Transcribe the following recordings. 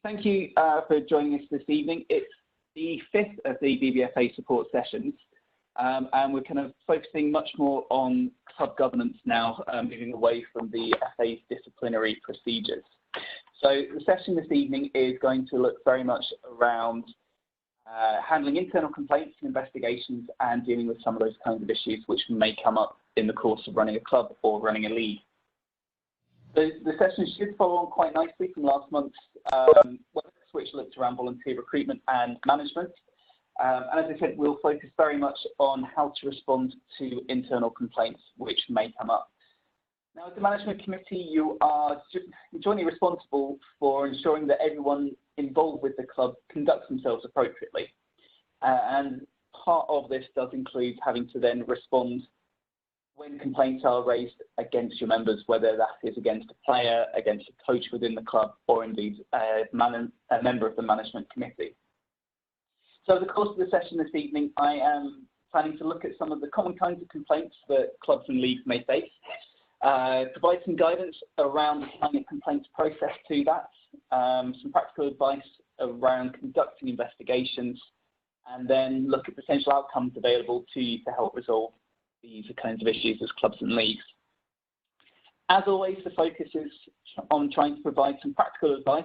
Thank you for joining us this evening. It's the fifth of the BBFA support sessions, and we're kind of focusing much more on club governance now, moving away from the FA's disciplinary procedures. So the session this evening is going to look very much around handling internal complaints and investigations and dealing with some of those kinds of issues which may come up in the course of running a club or running a league. So the session should follow on quite nicely from last month's webex, which looked around volunteer recruitment and management. And as I said, we'll focus very much on how to respond to internal complaints which may come up. Now, as the management committee, you are jointly responsible for ensuring that everyone involved with the club conducts themselves appropriately. And part of this does include having to then respond when complaints are raised against your members, whether that is against a player, against a coach within the club, or indeed a member of the management committee. So over the course of the session this evening, I am planning to look at some of the common kinds of complaints that clubs and leagues may face, provide some guidance around applying a complaints process to that, some practical advice around conducting investigations, and then look at potential outcomes available to you to help resolve these kinds of issues as clubs and leagues. As always, the focus is on trying to provide some practical advice.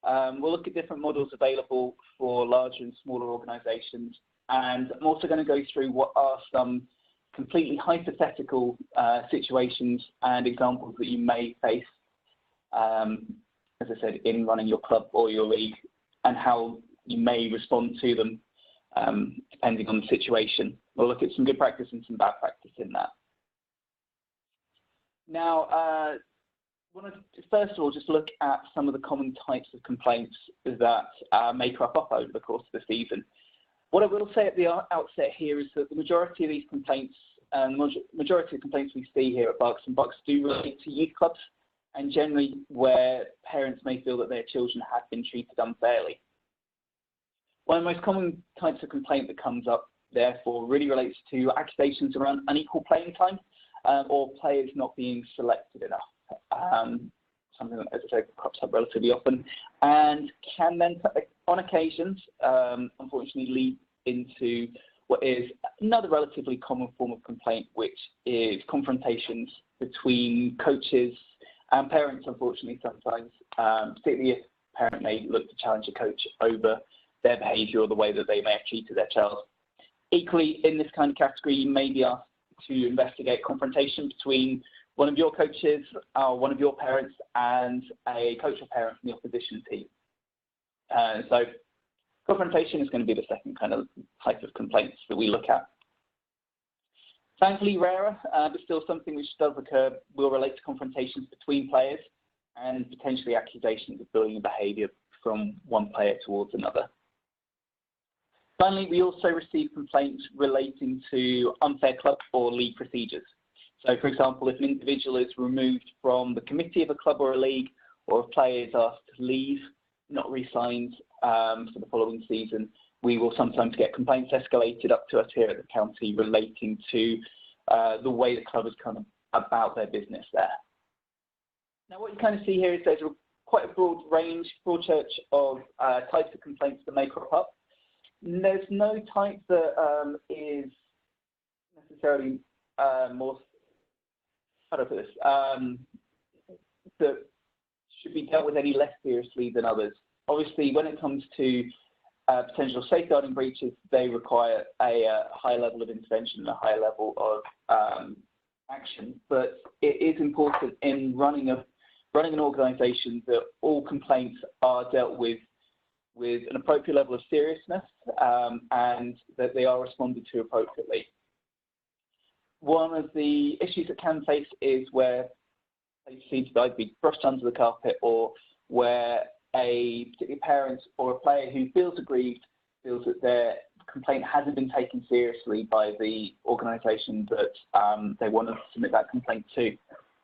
We'll look at different models available for larger and smaller organisations, and I'm also going to go through what are some completely hypothetical situations and examples that you may face, as I said, in running your club or your league, and how you may respond to them depending on the situation. We'll look at some good practice and some bad practice in that. Now, I want to first of all just look at some of the common types of complaints that may crop up over the course of the season. What I will say at the outset here is that the majority of these complaints, majority of complaints we see here at Berks and Bucks do relate to youth clubs, and generally where parents may feel that their children have been treated unfairly. One of the most common types of complaint that comes up, therefore, really relates to accusations around unequal playing time or players not being selected enough. Something that, as I say, crops up relatively often and can then, on occasions, unfortunately lead into what is another relatively common form of complaint, which is confrontations between coaches and parents, unfortunately, sometimes, particularly if a parent may look to challenge a coach over their behaviour or the way that they may have treated their child. Equally, in this kind of category, you may be asked to investigate confrontation between one of your coaches or one of your parents and a coach or parent from the opposition team. So confrontation is going to be the second kind of type of complaints that we look at. Thankfully rarer, but still something which does occur, will relate to confrontations between players and potentially accusations of bullying behaviour from one player towards another. Finally, we also receive complaints relating to unfair club or league procedures. So, for example, if an individual is removed from the committee of a club or a league, or a player is asked to leave, not re-signed for the following season, we will sometimes get complaints escalated up to us here at the county relating to the way the club has kind of about their business there. Now, what you kind of see here is there's quite a broad range, broad church of types of complaints that may crop up. There's no type that is necessarily more, how do I put this, that should be dealt with any less seriously than others. Obviously, when it comes to potential safeguarding breaches, they require a high level of intervention and a high level of action. But it is important in running an organisation that all complaints are dealt with an appropriate level of seriousness and that they are responded to appropriately. One of the issues that can face is where they seem to either be brushed under the carpet or where a particular parent or a player who feels aggrieved feels that their complaint hasn't been taken seriously by the organisation that they want to submit that complaint to.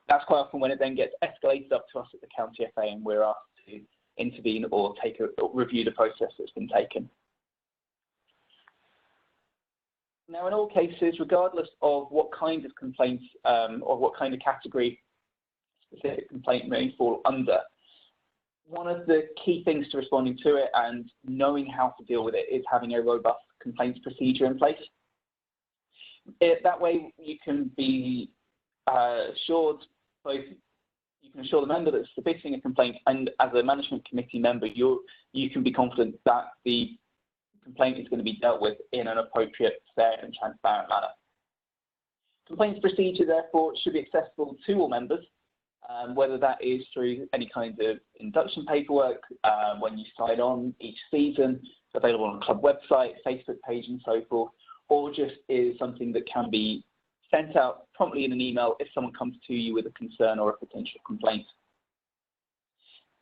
That's quite often when it then gets escalated up to us at the County FA and we're asked to intervene or review the process that's been taken. Now, in all cases, regardless of what kind of complaints or what kind of category specific complaint may fall under, one of the key things to responding to it and knowing how to deal with it is having a robust complaints procedure in place. That way you can be assured, both you can assure the member that's submitting a complaint, and as a management committee member, you can be confident that the complaint is going to be dealt with in an appropriate, fair and transparent manner. Complaints procedure, therefore, should be accessible to all members, whether that is through any kind of induction paperwork, when you sign on each season, available on the club website, Facebook page and so forth, or just is something that can be sent out promptly in an email if someone comes to you with a concern or a potential complaint.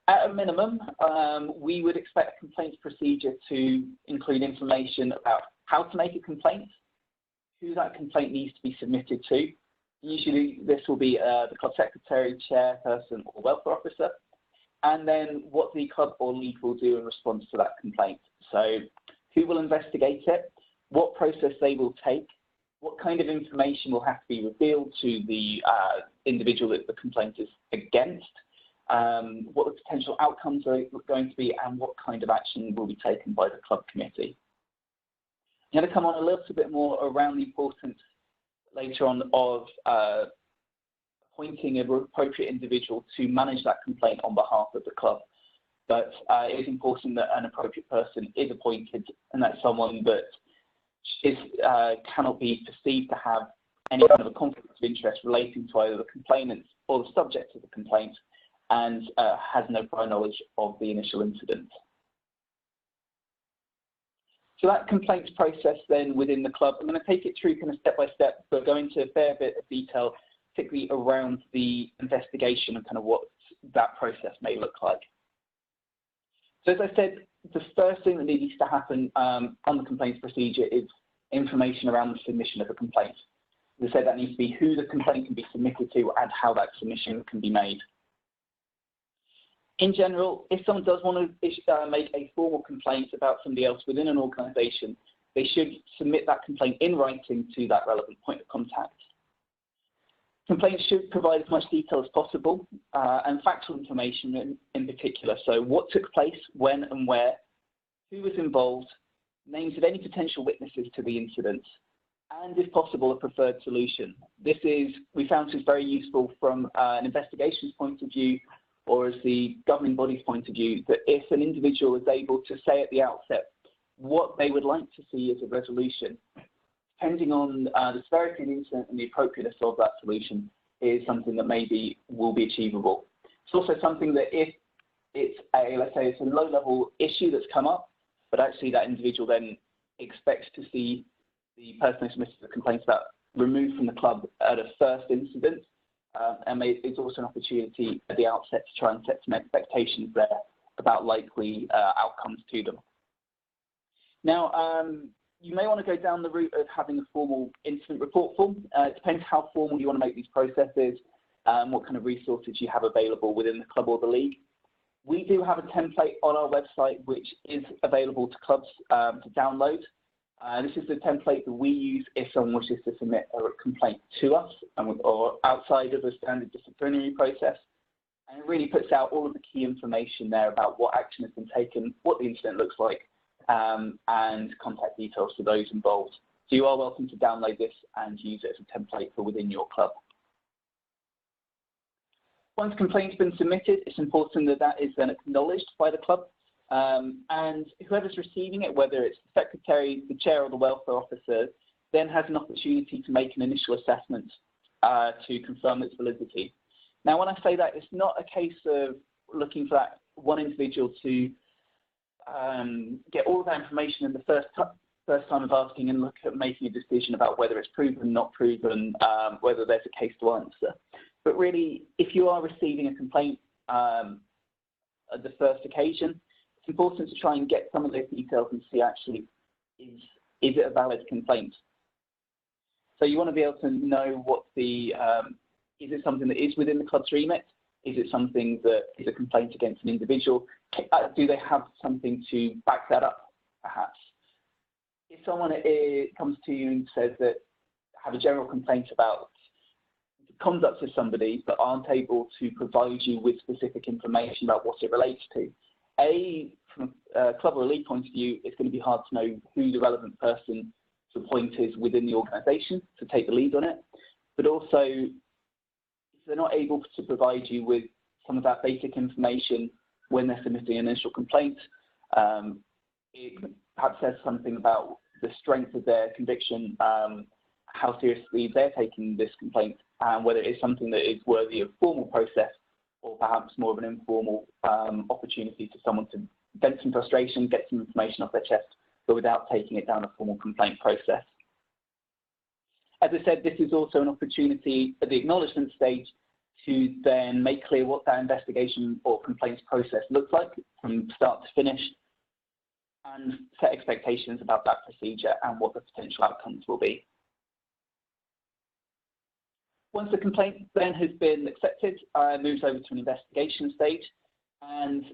At a minimum, we would expect a complaints procedure to include information about how to make a complaint, who that complaint needs to be submitted to. Usually this will be the club secretary, chairperson or welfare officer, and then what the club or league will do in response to that complaint. So who will investigate it, what process they will take, what kind of information will have to be revealed to the individual that the complaint is against, what the potential outcomes are going to be, and what kind of action will be taken by the club committee. I'm going to come on a little bit more around the importance later on of appointing an appropriate individual to manage that complaint on behalf of the club. But it is important that an appropriate person is appointed, and that's someone that cannot be perceived to have any kind of a conflict of interest relating to either the complainant or the subject of the complaint, and has no prior knowledge of the initial incident. So that complaints process then within the club, I'm going to take it through kind of step by step, but go into a fair bit of detail, particularly around the investigation and kind of what that process may look like. So as I said, the first thing that needs to happen on the complaints procedure is information around the submission of a complaint. As I said, that needs to be who the complaint can be submitted to and how that submission can be made. In general, if someone does want to make a formal complaint about somebody else within an organisation, they should submit that complaint in writing to that relevant point of contact. Complaints should provide as much detail as possible and factual information in particular. So what took place, when and where, who was involved, names of any potential witnesses to the incident, and if possible, a preferred solution. We found this very useful from an investigations point of view, or as the governing body's point of view, that if an individual is able to say at the outset what they would like to see as a resolution, depending on the severity of the incident and the appropriateness of that solution, is something that maybe will be achievable. It's also something that if it's let's say it's a low-level issue that's come up, but actually that individual then expects to see the person who submitted the complaint about removed from the club at a first incident, and it's also an opportunity at the outset to try and set some expectations there about likely outcomes to them. Now, you may want to go down the route of having a formal incident report form. It depends how formal you want to make these processes, what kind of resources you have available within the club or the league. We do have a template on our website which is available to clubs to download. This is the template that we use if someone wishes to submit a complaint to us or outside of a standard disciplinary process. And it really puts out all of the key information there about what action has been taken, what the incident looks like, and contact details for those involved. So you are welcome to download this and use it as a template for within your club. Once a complaint's been submitted, it's important that that is then acknowledged by the club. And whoever's receiving it, whether it's the secretary, the chair or the welfare officer, then has an opportunity to make an initial assessment to confirm its validity. Now, when I say that, it's not a case of looking for that one individual to get all of that information in the first time of asking and look at making a decision about whether it's proven, not proven, whether there's a case to answer. But really, if you are receiving a complaint at the first occasion, it's important to try and get some of those details and see actually, is it a valid complaint? So you want to be able to know what the, is it something that is within the club's remit? Is it something that is a complaint against an individual? Do they have something to back that up, perhaps? If someone comes to you and says that have a general complaint about conduct of somebody but aren't able to provide you with specific information about what it relates to. From a club or a league point of view, it's going to be hard to know who the relevant person to appoint is within the organisation to take the lead on it. But also, if they're not able to provide you with some of that basic information when they're submitting an initial complaint, it perhaps says something about the strength of their conviction, how seriously they're taking this complaint, and whether it is something that is worthy of formal process or perhaps more of an informal opportunity for someone to vent some frustration, get some information off their chest, but without taking it down a formal complaint process. As I said, this is also an opportunity at the acknowledgement stage to then make clear what that investigation or complaints process looks like from start to finish, and set expectations about that procedure and what the potential outcomes will be. Once the complaint then has been accepted, it moves over to an investigation stage, and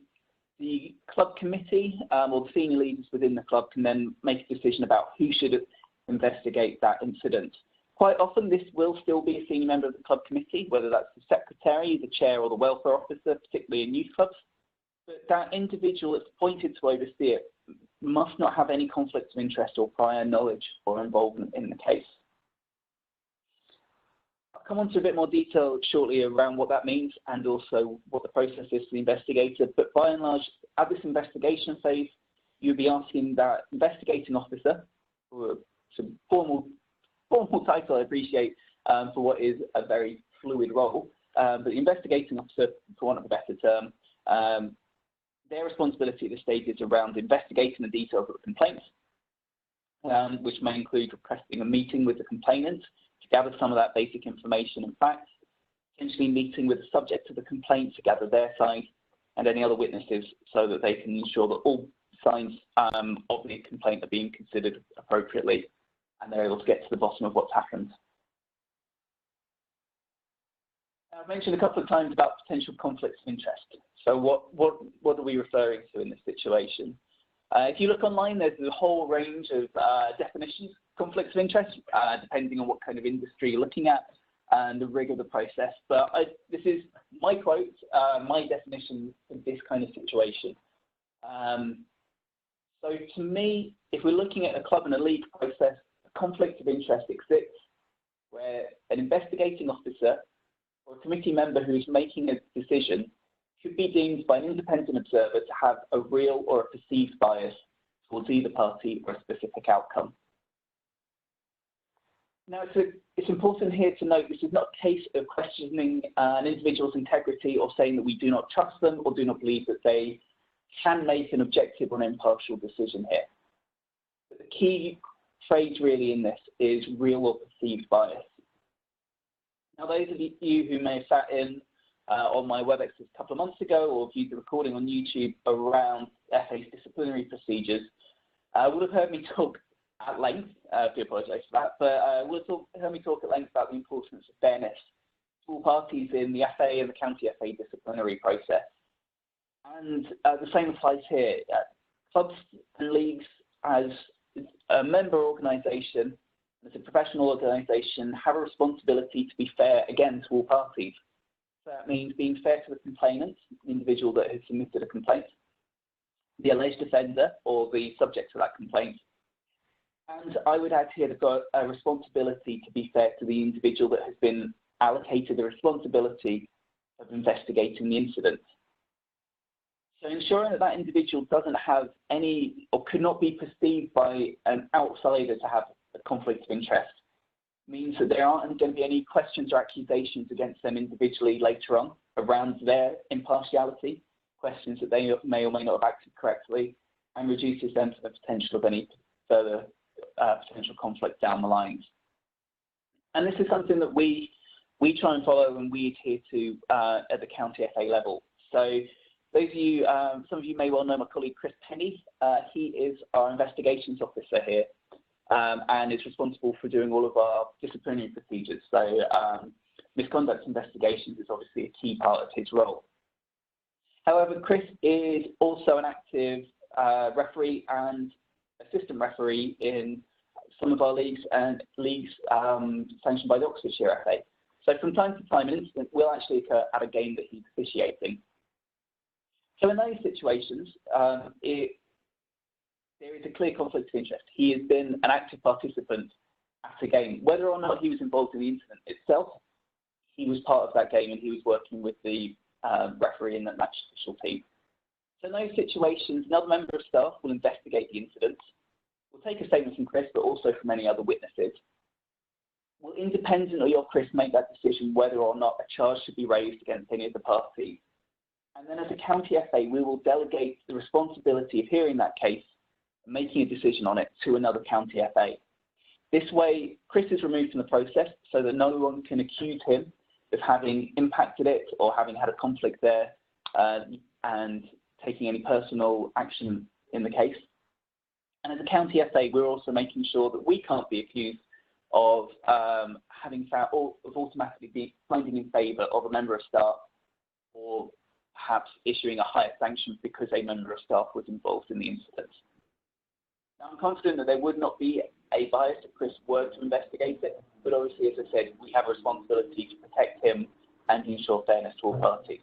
the club committee or the senior leaders within the club can then make a decision about who should investigate that incident. Quite often this will still be a senior member of the club committee, whether that's the secretary, the chair or the welfare officer, particularly in youth clubs. But that individual that's appointed to oversee it must not have any conflicts of interest or prior knowledge or involvement in the case. I'll come on to a bit more detail shortly around what that means and also what the process is for the investigator. But by and large, at this investigation phase, you'll be asking that investigating officer, or some formal title I appreciate for what is a very fluid role, but the investigating officer, for want of a better term, their responsibility at this stage is around investigating the details of the complaint, which may include requesting a meeting with the complainant to gather some of that basic information and facts, potentially meeting with the subject of the complaint to gather their side and any other witnesses so that they can ensure that all sides of the complaint are being considered appropriately and they're able to get to the bottom of what's happened. I've mentioned a couple of times about potential conflicts of interest. So what are we referring to in this situation? If you look online, there's a whole range of definitions of conflicts of interest, depending on what kind of industry you're looking at and the rig of the process. But this is my quote, my definition of this kind of situation. So to me, if we're looking at a club and a league process, a conflict of interest exists where an investigating officer or a committee member who is making a decision could be deemed by an independent observer to have a real or a perceived bias towards either party or a specific outcome. Now, it's important here to note this is not a case of questioning an individual's integrity or saying that we do not trust them or do not believe that they can make an objective or an impartial decision here. But the key phrase really in this is real or perceived bias. Now, those of you who may have sat in on my webex a couple of months ago or viewed the recording on YouTube around FA's disciplinary procedures would have heard me talk at length, I do apologise for that, but would have heard me talk at length about the importance of fairness to all parties in the FA and the county FA disciplinary process. And the same applies here. Clubs and leagues, as a member organisation, as a professional organisation, have a responsibility to be fair, again, to all parties. So that means being fair to the complainant, the individual that has submitted a complaint, the alleged offender or the subject of that complaint. And I would add here they've got a responsibility to be fair to the individual that has been allocated the responsibility of investigating the incident. So ensuring that that individual doesn't have any or could not be perceived by an outsider to have a conflict of interest means that there aren't going to be any questions or accusations against them individually later on around their impartiality, questions that they may or may not have acted correctly, and reduces them to the potential of any further potential conflict down the lines. And this is something that we try and follow and we adhere to at the county FA level. So those of you, some of you may well know my colleague Chris Penny. He is our investigations officer here and is responsible for doing all of our disciplinary procedures. So misconduct investigations is obviously a key part of his role. However, Chris is also an active referee and assistant referee in some of our leagues and leagues sanctioned by the Oxfordshire FA. So from time to time, an incident will actually occur at a game that he's officiating. So in those situations, there is a clear conflict of interest. He has been an active participant at a game. Whether or not he was involved in the incident itself, he was part of that game and he was working with the referee in that match official team. So in those situations, another member of staff will investigate the incident, will take a statement from Chris, but also from any other witnesses, will independently of Chris make that decision whether or not a charge should be raised against any of the parties. And then as a county FA, we will delegate the responsibility of hearing that case and making a decision on it to another county FA. This way, Chris is removed from the process so that no one can accuse him of having impacted it or having had a conflict there and taking any personal action in the case. And as a county FA, we're also making sure that we can't be accused of having found or of automatically be finding in favour of a member of staff or perhaps issuing a higher sanction because a member of staff was involved in the incident. Now, I'm confident that there would not be a bias if Chris were to investigate it, but obviously, as I said, we have a responsibility to protect him and ensure fairness to all parties.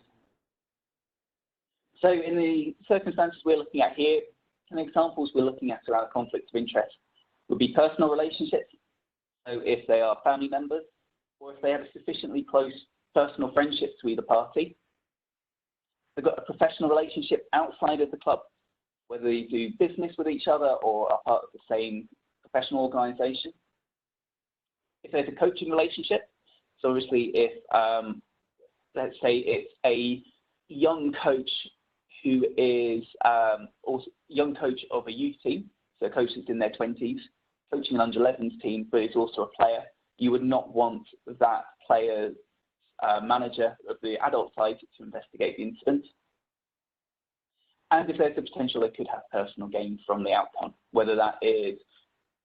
So in the circumstances we're looking at here, some examples we're looking at around conflicts of interest would be personal relationships, so if they are family members, or if they have a sufficiently close personal friendship to either party. They've got a professional relationship outside of the club, whether they do business with each other or are part of the same professional organisation. If there's a coaching relationship, so obviously if, let's say it's a young coach who is also young coach of a youth team, so a coach that's in their 20s, coaching an under-11s team, but is also a player, you would not want that player's manager of the adult side to investigate the incident. And if there's a potential it could have personal gain from the outcome, whether that is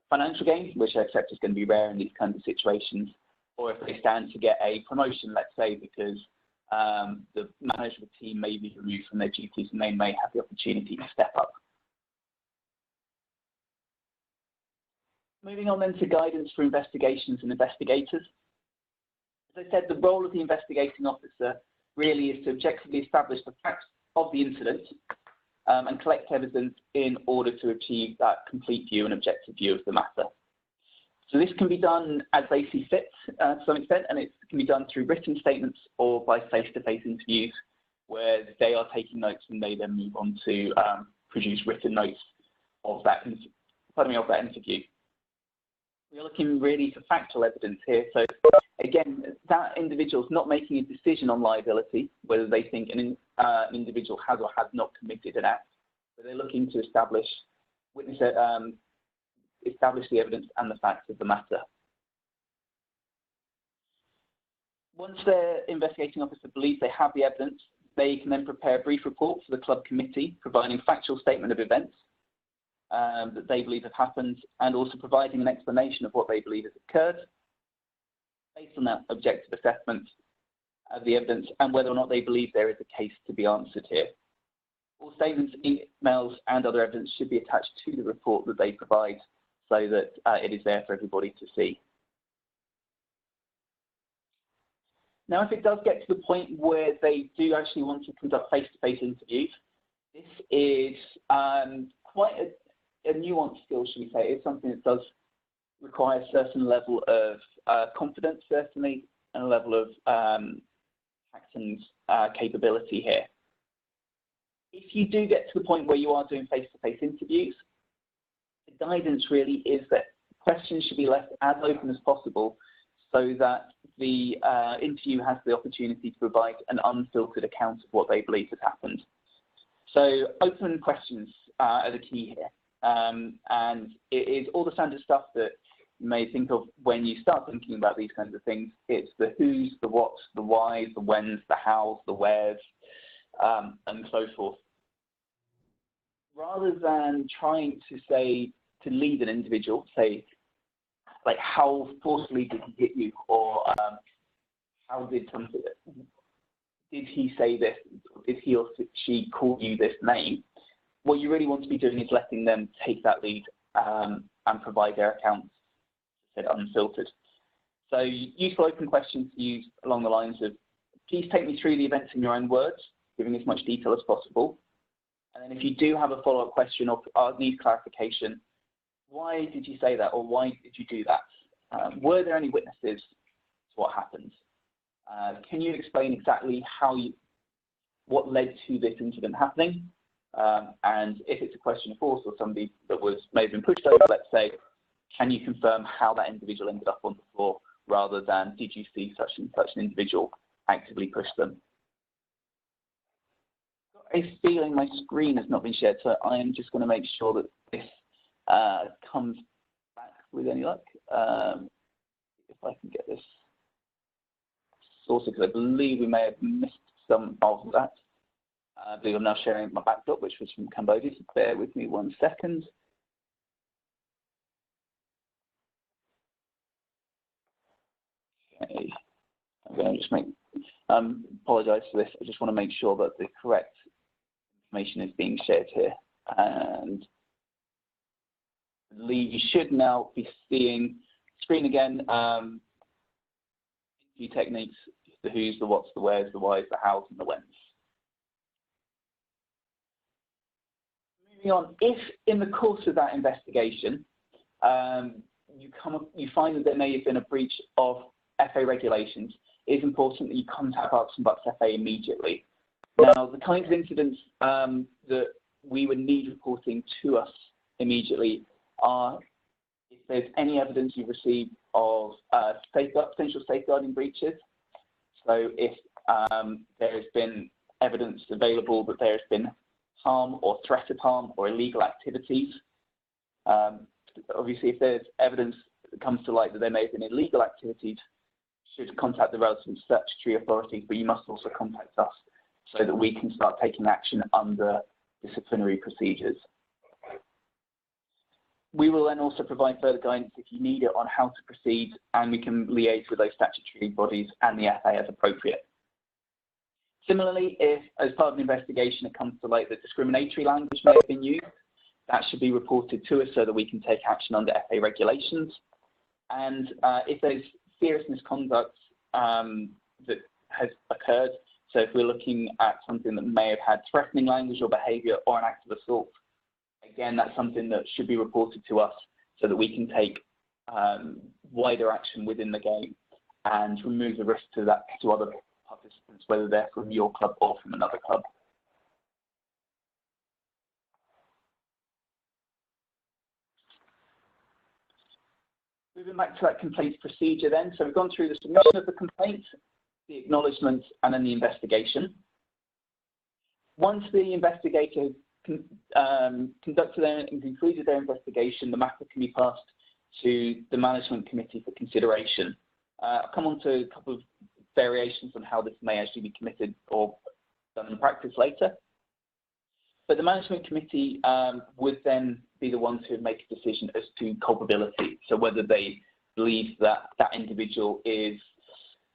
financial gain, which I accept is going to be rare in these kinds of situations, or if they stand to get a promotion, let's say, because the manager of the team may be removed from their duties and they may have the opportunity to step up. Moving on then to guidance for investigations and investigators. As I said, the role of the investigating officer really is to objectively establish the facts of the incident and collect evidence in order to achieve that complete view and objective view of the matter. So this can be done as they see fit to some extent, and it can be done through written statements or by face-to-face interviews where they are taking notes and they then move on to produce written notes of that interview. We're looking really for factual evidence here. So again, that individual is not making a decision on liability, whether they think an individual has or has not committed an act, but they're looking to establish the evidence and the facts of the matter. Once their investigating officer believes they have the evidence, they can then prepare a brief report for the club committee, providing factual statement of events that they believe have happened, and also providing an explanation of what they believe has occurred based on that objective assessment of the evidence and whether or not they believe there is a case to be answered here. All statements, emails and other evidence should be attached to the report that they provide so that it is there for everybody to see. Now, if it does get to the point where they do actually want to conduct face-to-face interviews, this is quite a nuanced skill, should we say. It's something that does require a certain level of confidence, certainly, and a level of tact and capability here. If you do get to the point where you are doing face-to-face interviews, the guidance really is that questions should be left as open as possible so that the interview has the opportunity to provide an unfiltered account of what they believe has happened. So open questions are the key here. And it is all the standard stuff that you may think of when you start thinking about these kinds of things. It's the who's, the what's, the why's, the when's, the how's, the where's, and so forth. Rather than trying to lead an individual, say, like, how forcefully did he hit you, or how did he say this, did he or she call you this name? What you really want to be doing is letting them take that lead and provide their accounts unfiltered. So useful open questions to use along the lines of, please take me through the events in your own words, giving as much detail as possible. And then if you do have a follow-up question or need clarification, why did you say that, or why did you do that? Were there any witnesses to what happened? Can you explain exactly what led to this incident happening? And if it's a question of force or somebody that may have been pushed over, let's say, can you confirm how that individual ended up on the floor, rather than did you see such and such an individual actively push them? I've got a feeling my screen has not been shared, so I am just going to make sure that this comes back with any luck. If I can get this sorted, because I believe we may have missed some of that. I believe I'm now sharing my backdrop, which was from Cambodia, so bear with me 1 second. Okay, I'm going to just apologise for this. I just want to make sure that the correct information is being shared here. And I believe you should now be seeing screen again. Interview techniques, the who's, the what's, the where's, the why's, the how's, and the when's. Moving on, if in the course of that investigation you find that there may have been a breach of FA regulations, it is important that you contact Berks and Bucks FA immediately. Now, the kinds of incidents that we would need reporting to us immediately are if there's any evidence you've received of potential safeguarding breaches. So if there has been evidence available that there has been harm or threat of harm or illegal activities. Obviously, if there's evidence that comes to light that there may have been illegal activities, you should contact the relevant statutory authorities, but you must also contact us so that we can start taking action under disciplinary procedures. We will then also provide further guidance if you need it on how to proceed, and we can liaise with those statutory bodies and the FA as appropriate. Similarly, if as part of an investigation it comes to light that discriminatory language may have been used, that should be reported to us so that we can take action under FA regulations. And if there's serious misconduct that has occurred, so if we're looking at something that may have had threatening language or behaviour or an act of assault, again, that's something that should be reported to us so that we can take wider action within the game and remove the risk to other participants, whether they're from your club or from another club. Moving back to that complaint procedure then, so we've gone through the submission of the complaint, the acknowledgement, and then the investigation. Once the investigator conducted and concluded their investigation, the matter can be passed to the management committee for consideration. I'll come on to a couple of variations on how this may actually be committed or done in practice later. But the management committee would then be the ones who make a decision as to culpability. So whether they believe that that individual is,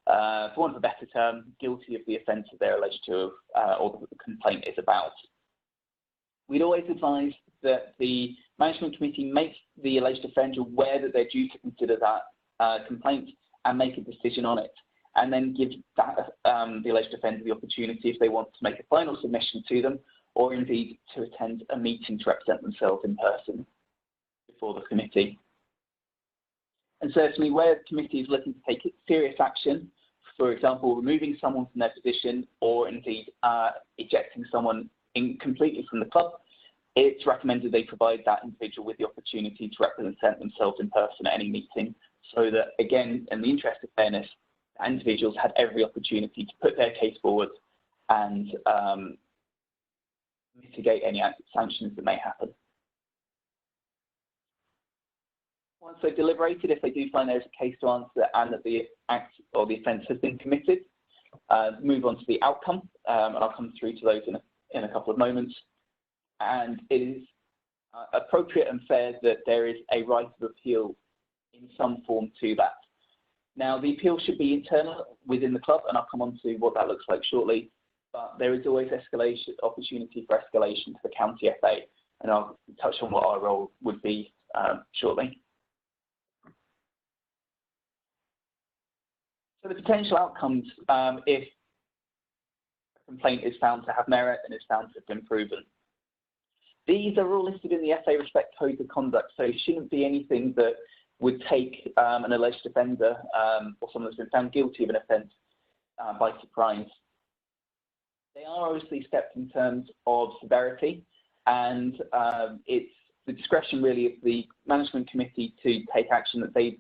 for want of a better term, guilty of the offence that they're alleged to have or that the complaint is about. We'd always advise that the management committee make the alleged offender aware that they're due to consider that complaint and make a decision on it, and then give that, the alleged offender the opportunity, if they want to make a final submission to them, or indeed to attend a meeting to represent themselves in person before the committee. And certainly where the committee is looking to take serious action, for example, removing someone from their position or indeed ejecting someone completely from the club, it's recommended they provide that individual with the opportunity to represent themselves in person at any meeting, so that, again, in the interest of fairness, individuals had every opportunity to put their case forward and mitigate any sanctions that may happen. Once they've deliberated, if they do find there's a case to answer and that the act or the offence has been committed, move on to the outcome, and I'll come through to those in a couple of moments. And it is appropriate and fair that there is a right of appeal in some form to that. Now, the appeal should be internal within the club, and I'll come on to what that looks like shortly, but there is always opportunity for escalation to the county FA, and I'll touch on what our role would be shortly. So the potential outcomes, if a complaint is found to have merit and is found to have been proven. These are all listed in the FA Respect Code of Conduct, so it shouldn't be anything that would take an alleged offender or someone that's been found guilty of an offence by surprise. They are obviously stepped in terms of severity, and it's the discretion really of the management committee to take action that they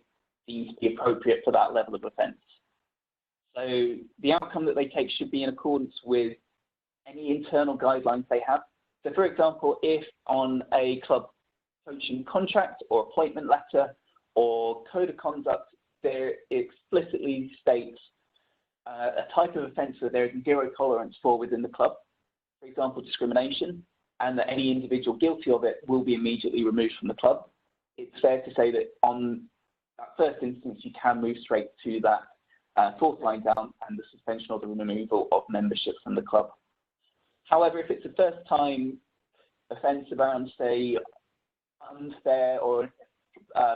deem to be appropriate for that level of offence. So the outcome that they take should be in accordance with any internal guidelines they have. So for example, if on a club coaching contract or appointment letter or code of conduct, there explicitly states a type of offence that there is zero tolerance for within the club, for example, discrimination, and that any individual guilty of it will be immediately removed from the club, it's fair to say that on that first instance, you can move straight to that fourth line down and the suspension or the removal of membership from the club. However, if it's a first-time offence around, say, unfair or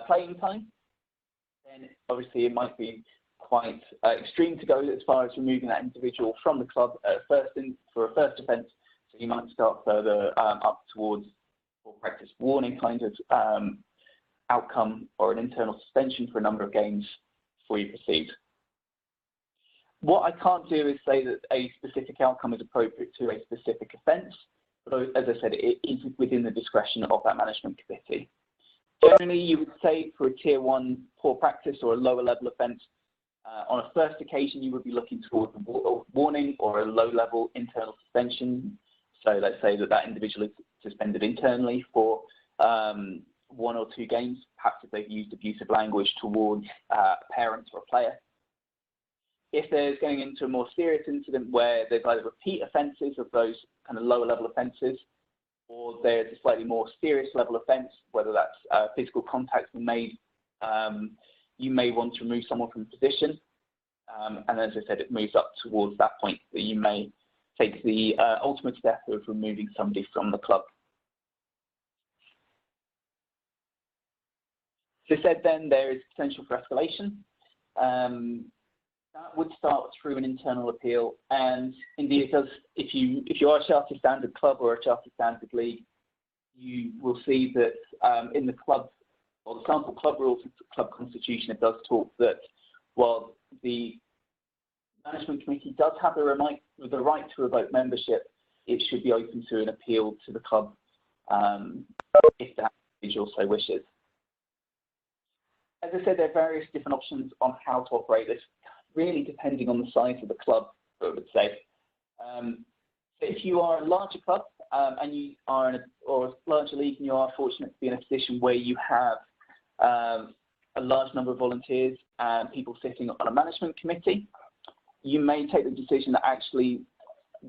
playing time, then obviously it might be quite extreme to go as far as removing that individual from the club for a first offence. So you might start further up towards or practice warning kind of outcome or an internal suspension for a number of games before you proceed. What I can't do is say that a specific outcome is appropriate to a specific offence, but as I said, it is within the discretion of that management committee. Generally, you would say for a Tier 1 poor practice or a lower level offence, on a first occasion, you would be looking towards a warning or a low-level internal suspension. So let's say that that individual is suspended internally for 1 or 2 games, perhaps if they've used abusive language towards a parent or a player. If there's going into a more serious incident where there's either repeat offences of those kind of lower level offences, or there's a slightly more serious level offence, whether that's physical contact made, you may want to remove someone from a position. And as I said, it moves up towards that point that you may take the ultimate step of removing somebody from the club. As I said then, there is potential for escalation. That would start through an internal appeal, and indeed it does. If you are a charter standard club or a charter standard league, you will see that in the club or the sample club rules and club constitution, it does talk that while the management committee does have the right to revoke membership, it should be open to an appeal to the club if that individual so wishes. As I said, there are various different options on how to operate this, really depending on the size of the club, I would say. So if you are a larger club and you are in or a larger league and you are fortunate to be in a position where you have a large number of volunteers and people sitting on a management committee, you may take the decision that actually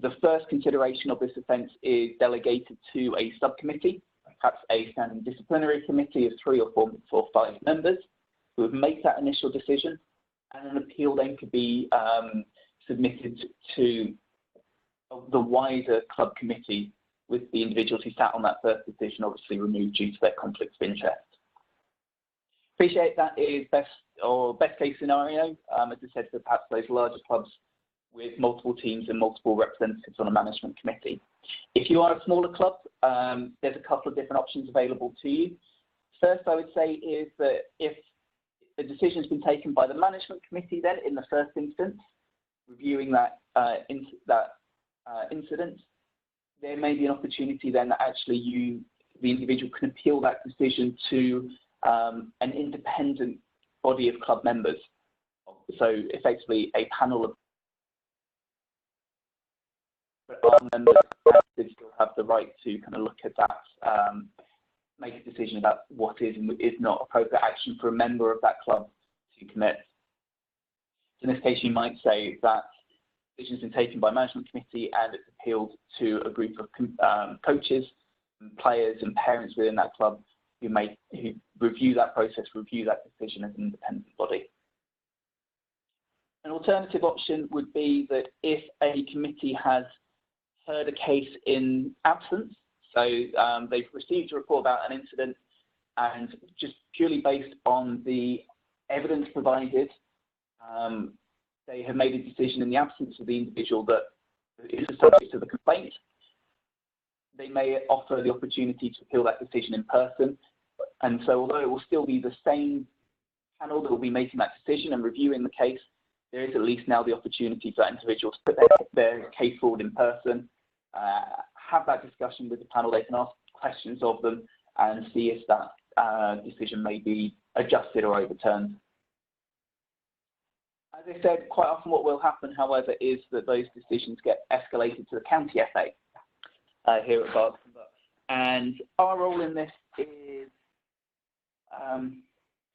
the first consideration of this offence is delegated to a subcommittee, perhaps a standing disciplinary committee of 3 or 4 or 5 members who would make that initial decision, and an appeal then could be submitted to the wider club committee with the individuals who sat on that first decision obviously removed due to their conflicts of interest. Appreciate that is best case scenario, as I said, for perhaps those larger clubs with multiple teams and multiple representatives on a management committee. If you are a smaller club, there's a couple of different options available to you. First, I would say is that if the decision has been taken by the management committee, then in the first instance, reviewing that incident, there may be an opportunity then that actually the individual can appeal that decision to an independent body of club members. So effectively a panel of members still have the right to kind of look at that, make a decision about what is and is not appropriate action for a member of that club to commit. So in this case, you might say that decision has been taken by management committee and it's appealed to a group of coaches, and players and parents within that club who review that process, review that decision as an independent body. An alternative option would be that if a committee has heard a case in absence, so they've received a report about an incident and just purely based on the evidence provided, they have made a decision in the absence of the individual that is the subject of the complaint, they may offer the opportunity to appeal that decision in person. And so although it will still be the same panel that will be making that decision and reviewing the case, there is at least now the opportunity for that individual to put their case forward in person, have that discussion with the panel. They can ask questions of them and see if that decision may be adjusted or overturned. As I said, quite often what will happen, however, is that those decisions get escalated to the county FA here at Berks. And our role in this is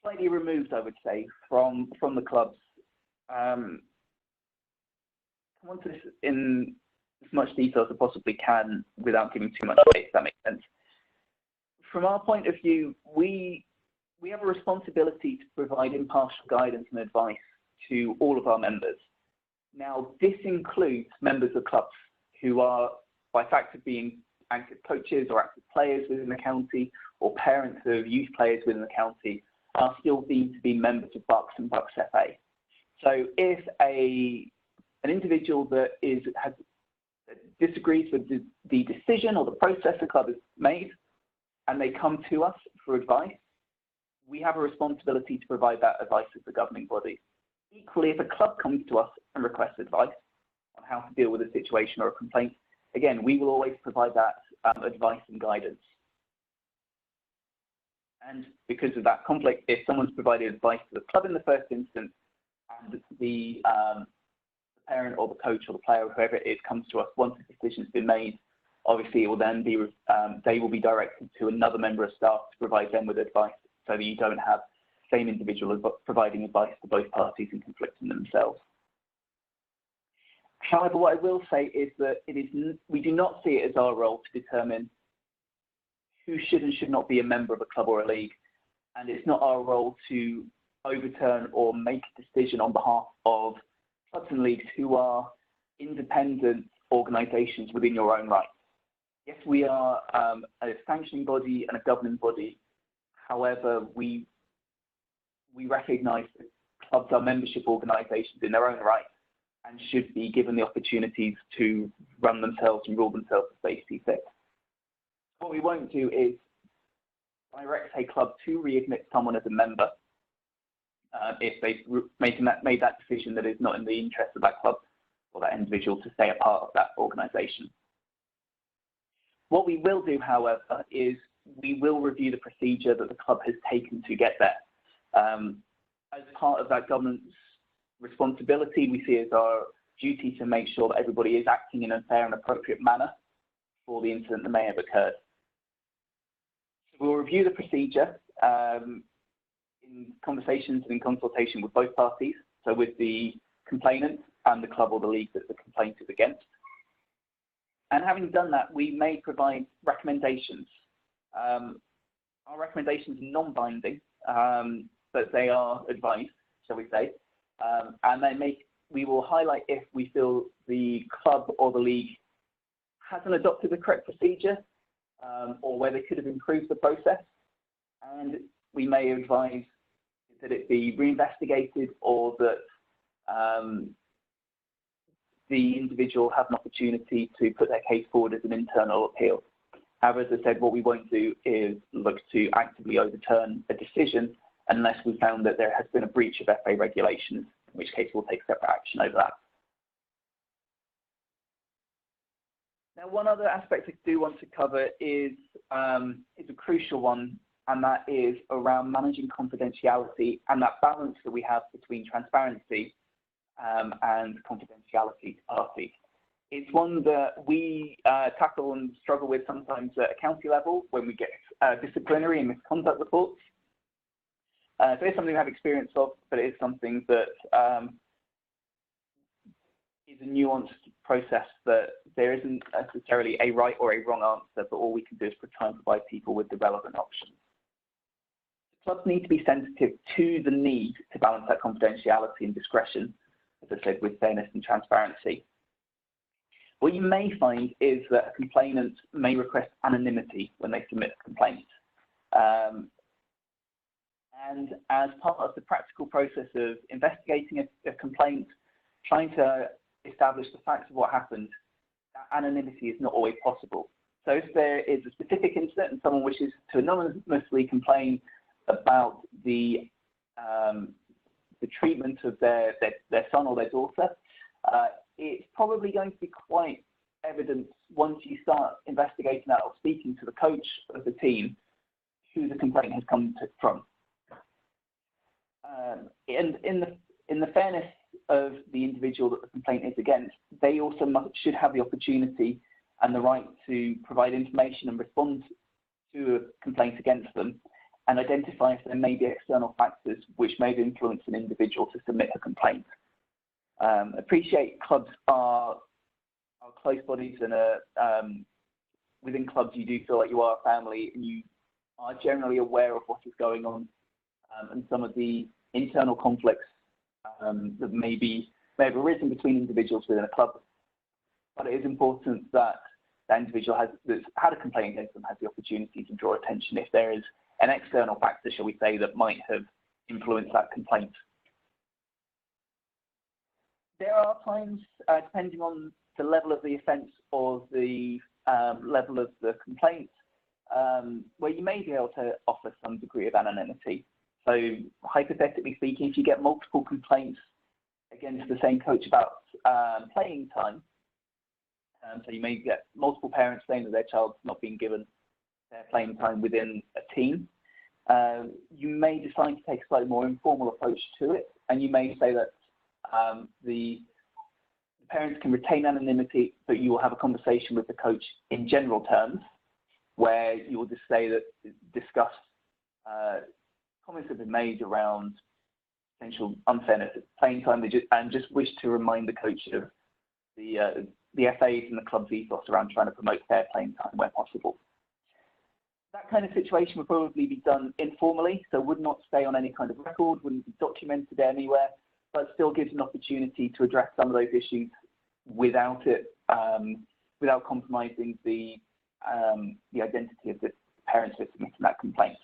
slightly removed, I would say, from the clubs. Come on to this in as much detail as I possibly can without giving too much away, if that makes sense. From our point of view, we have a responsibility to provide impartial guidance and advice to all of our members. Now, this includes members of clubs who are, by fact of being active coaches or active players within the county, or parents of youth players within the county, are still deemed to be members of Berks and Berks FA. So if an individual that disagrees with the decision or the process the club has made, and they come to us for advice, we have a responsibility to provide that advice as the governing body. Equally, if a club comes to us and requests advice on how to deal with a situation or a complaint, again, we will always provide that advice and guidance. And because of that conflict, if someone's provided advice to the club in the first instance, and the parent or the coach or the player or whoever it is comes to us once the decision's been made, obviously it will then be they will be directed to another member of staff to provide them with advice, so that you don't have the same individual providing advice to both parties and conflicting themselves. However, what I will say is that we do not see it as our role to determine who should and should not be a member of a club or a league, and it's not our role to overturn or make a decision on behalf of clubs and leagues who are independent organisations within your own right. Yes, we are a sanctioning body and a governing body. However, we recognise that clubs are membership organisations in their own right and should be given the opportunities to run themselves and rule themselves as they see fit. What we won't do is direct a club to readmit someone as a member if they've made that decision that is not in the interest of that club or that individual to stay a part of that organisation. What we will do, however, is we will review the procedure that the club has taken to get there. As part of that governance responsibility, we see as our duty to make sure that everybody is acting in a fair and appropriate manner for the incident that may have occurred. So we'll review the procedure in conversations and in consultation with both parties, so with the complainant and the club or the league that the complaint is against. And having done that, we may provide recommendations. Our recommendations are non-binding, but they are advice, shall we say. And we will highlight if we feel the club or the league hasn't adopted the correct procedure, or where they could have improved the process. And we may advise that it be reinvestigated, or that the individual have an opportunity to put their case forward as an internal appeal. However, as I said, what we won't do is look to actively overturn a decision unless we found that there has been a breach of FA regulations, in which case we'll take separate action over that. Now, one other aspect I do want to cover is a crucial one, and that is around managing confidentiality and that balance that we have between transparency and confidentiality to parties. It's one that we tackle and struggle with sometimes at a county level when we get disciplinary and misconduct reports. So it's something we have experience of, but it is something that is a nuanced process that there isn't necessarily a right or a wrong answer, but all we can do is try and provide people with the relevant options. Clubs need to be sensitive to the need to balance that confidentiality and discretion, as I said, with fairness and transparency. What you may find is that a complainant may request anonymity when they submit a complaint. And as part of the practical process of investigating a complaint trying to establish the facts of what happened, anonymity is not always possible. So if there is a specific incident and someone wishes to anonymously complain about the treatment of their son or their daughter, it's probably going to be quite evident once you start investigating that or speaking to the coach of the team who the complaint has come from. And in the fairness of the individual that the complaint is against, they also should have the opportunity and the right to provide information and respond to a complaint against them and identify if there may be external factors which may influence an individual to submit a complaint. Appreciate clubs are close bodies, and within clubs you do feel like you are a family and you are generally aware of what is going on and some of the internal conflicts that may have arisen between individuals within a club. But it is important that that individual that's had a complaint against them has the opportunity to draw attention if there is an external factor, shall we say, that might have influenced that complaint. There are times, depending on the level of the offence or the level of the complaint, where you may be able to offer some degree of anonymity. So hypothetically speaking, if you get multiple complaints against the same coach about playing time, so you may get multiple parents saying that their child's not being given their playing time within a team, you may decide to take a slightly more informal approach to it, and you may say that the parents can retain anonymity, but you will have a conversation with the coach in general terms, where you will just say that, discuss comments have been made around potential unfairness of playing time, and just wish to remind the coach of the FA's and the club's ethos around trying to promote fair playing time where possible. That kind of situation would probably be done informally, so would not stay on any kind of record, wouldn't be documented anywhere, but still gives an opportunity to address some of those issues without compromising the identity of the parents who are submitting that complaint.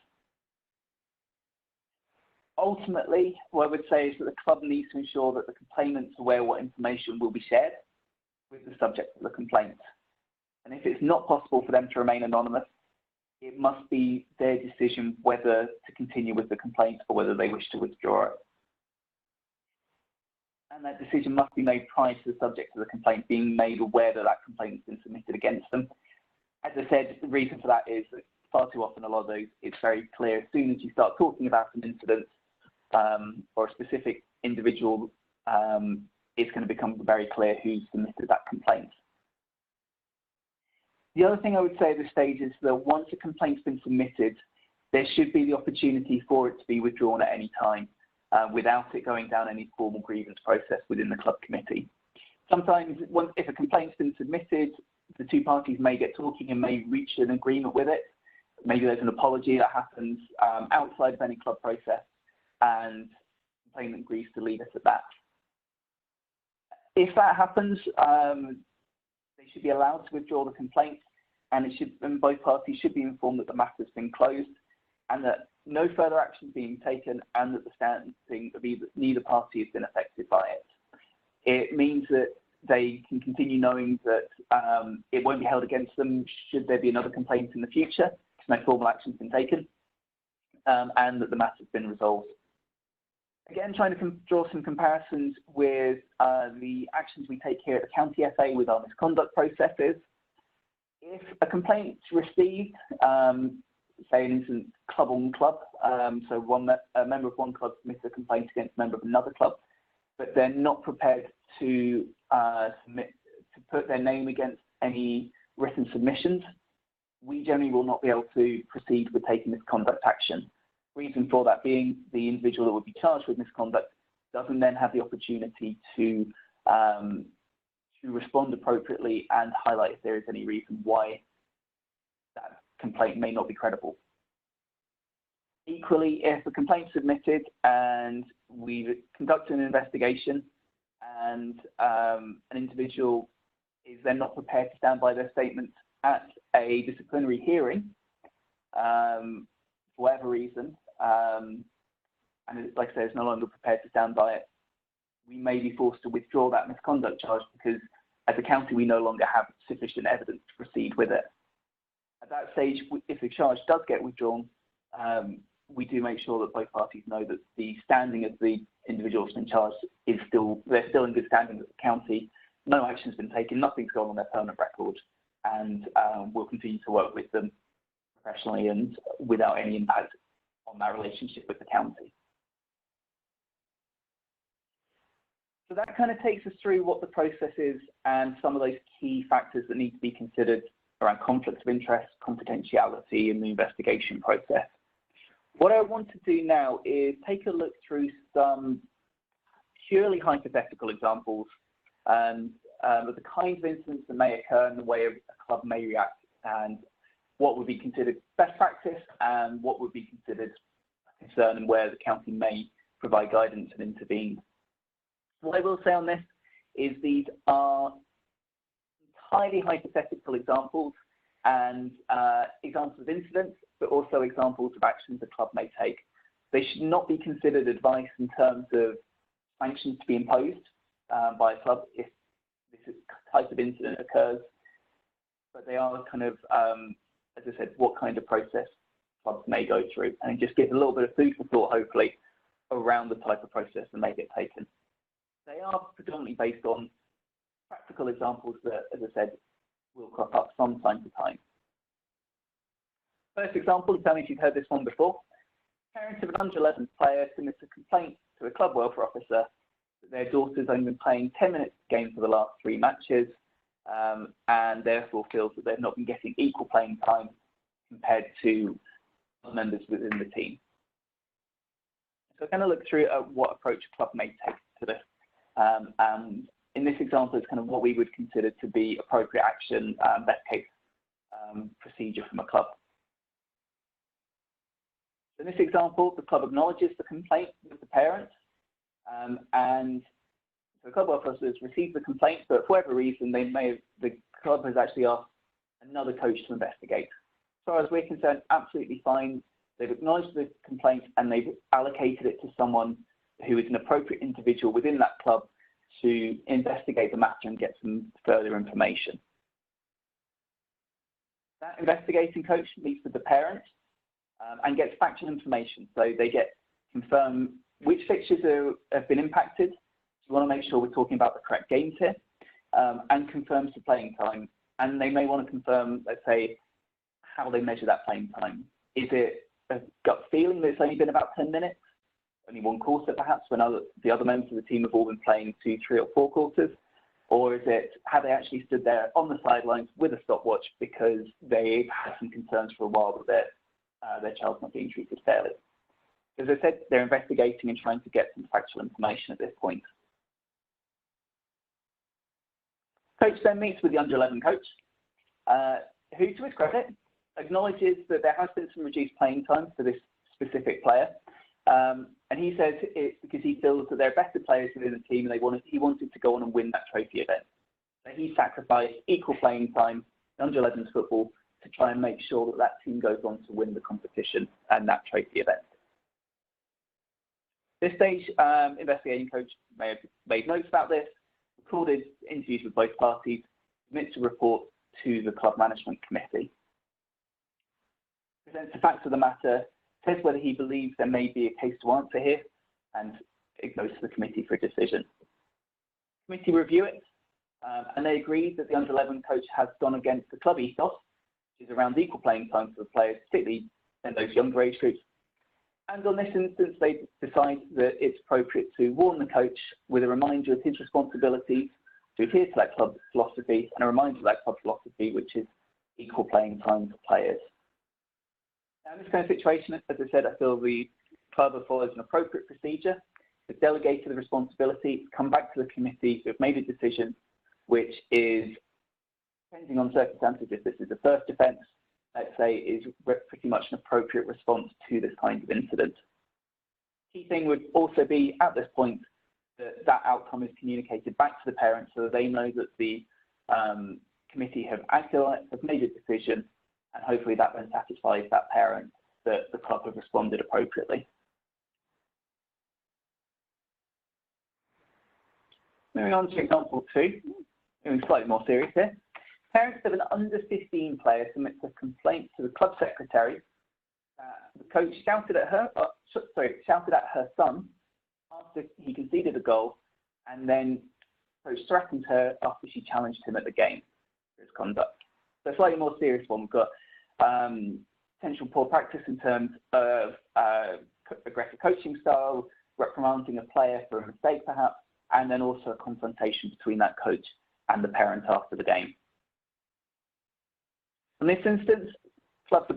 Ultimately, what I would say is that the club needs to ensure that the complainant's aware what information will be shared with the subject of the complaint. And if it's not possible for them to remain anonymous, it must be their decision whether to continue with the complaint or whether they wish to withdraw it. And that decision must be made prior to the subject of the complaint being made aware that that complaint has been submitted against them. As I said, the reason for that is that far too often a lot of those, it's very clear as soon as you start talking about an incident or a specific individual, it's going to become very clear who submitted that complaint. The other thing I would say at this stage is that once a complaint's been submitted, there should be the opportunity for it to be withdrawn at any time without it going down any formal grievance process within the club committee. Sometimes, if a complaint's been submitted, the two parties may get talking and may reach an agreement with it. Maybe there's an apology that happens outside of any club process, and the complainant agrees to leave it at that. If that happens, they should be allowed to withdraw the complaint, and both parties should be informed that the matter has been closed and that no further action is being taken, and that the standing of neither party has been affected by it. It means that they can continue knowing that it won't be held against them should there be another complaint in the future, because no formal action has been taken, and that the matter has been resolved. Again, trying to draw some comparisons with the actions we take here at the County FA with our misconduct processes. If a complaint's received, say an instance club on club, so a member of one club submits a complaint against a member of another club, but they're not prepared to put their name against any written submissions, we generally will not be able to proceed with taking misconduct action. Reason for that being the individual that would be charged with misconduct doesn't then have the opportunity to respond appropriately and highlight if there is any reason why that complaint may not be credible. Equally, if a complaint is submitted and we conduct an investigation and an individual is then not prepared to stand by their statement at a disciplinary hearing, for whatever reason, and like I say, is no longer prepared to stand by it, we may be forced to withdraw that misconduct charge because as a county we no longer have sufficient evidence to proceed with it. At that stage, if the charge does get withdrawn, we do make sure that both parties know that the standing of the individuals in charge is they're still in good standing with the county. No action's been taken, nothing's gone on their permanent record, and we'll continue to work with them professionally and without any impact on that relationship with the county. So that kind of takes us through what the process is and some of those key factors that need to be considered around conflicts of interest, confidentiality, and the investigation process. What I want to do now is take a look through some purely hypothetical examples and of the kinds of incidents that may occur and the way a club may react, and what would be considered best practice and what would be considered a concern and where the county may provide guidance and intervene. What I will say on this is these are entirely hypothetical examples and examples of incidents, but also examples of actions the club may take. They should not be considered advice in terms of sanctions to be imposed by a club if this type of incident occurs, but they are kind of, as I said, what kind of process clubs may go through, and just give a little bit of food for thought, hopefully, around the type of process that may get taken. They are predominantly based on practical examples that, as I said, will crop up from time to time. First example, tell me if you've heard this one before. Parents of an under-11 player submits a complaint to a club welfare officer that their daughter's only been playing 10 minutes a game for the last 3 matches, and therefore feels that they've not been getting equal playing time compared to members within the team. So we're going to look through what approach a club may take to this. And in this example, it's kind of what we would consider to be appropriate action, best case procedure from a club. In this example, the club acknowledges the complaint with the parents, and the club welfare officers received the complaint, but for whatever reason, the club has actually asked another coach to investigate. As far as we're concerned, absolutely fine. They've acknowledged the complaint and they've allocated it to someone who is an appropriate individual within that club to investigate the matter and get some further information. That investigating coach meets with the parents and gets factual information. So they get confirm which fixtures have been impacted. So we want to make sure we're talking about the correct games here, and confirms the playing time. And they may want to confirm, let's say, how they measure that playing time. Is it a gut feeling that it's only been about 10 minutes? Only one quarter perhaps, when the other members of the team have all been playing 2, 3 or 4 quarters? Or is it, have they actually stood there on the sidelines with a stopwatch because they've had some concerns for a while that their child's not being treated fairly? As I said, they're investigating and trying to get some factual information at this point. Coach then meets with the under-11 coach, who, to his credit, acknowledges that there has been some reduced playing time for this specific player. And he says it's because he feels that there are better players within the team and he wanted to go on and win that trophy event. So he sacrificed equal playing time in under-11s football to try and make sure that that team goes on to win the competition and that trophy event. This stage, investigating coach may have made notes about this, recorded interviews with both parties, submits a report to the club management committee, presents the facts of the matter, says whether he believes there may be a case to answer here, and it goes to the committee for a decision. The committee review it, and they agree that the under-11 coach has gone against the club ethos, which is around equal playing time for the players, particularly in those younger age groups. And on this instance, they decide that it's appropriate to warn the coach with a reminder of his responsibilities to adhere to that club philosophy, and a reminder of that club philosophy, which is equal playing time for players. Now, in this kind of situation, as I said, I feel the club follows an appropriate procedure. It's delegated the responsibility, it's come back to the committee who have made a decision, which is, depending on circumstances, if this is a first offence, let's say, is pretty much an appropriate response to this kind of incident. Key thing would also be, at this point, that outcome is communicated back to the parents so that they know that the committee have acted on it, have made a decision, and hopefully that then satisfies that parent that the club have responded appropriately. Moving on to example 2, moving slightly more serious here. Parents of an under 15 player submits a complaint to the club secretary. The coach shouted at her son after he conceded a goal, and then coach threatened her after she challenged him at the game for his conduct. So a slightly more serious one. We've got potential poor practice in terms of aggressive coaching style, reprimanding a player for a mistake perhaps, and then also a confrontation between that coach and the parent after the game. In this instance, the club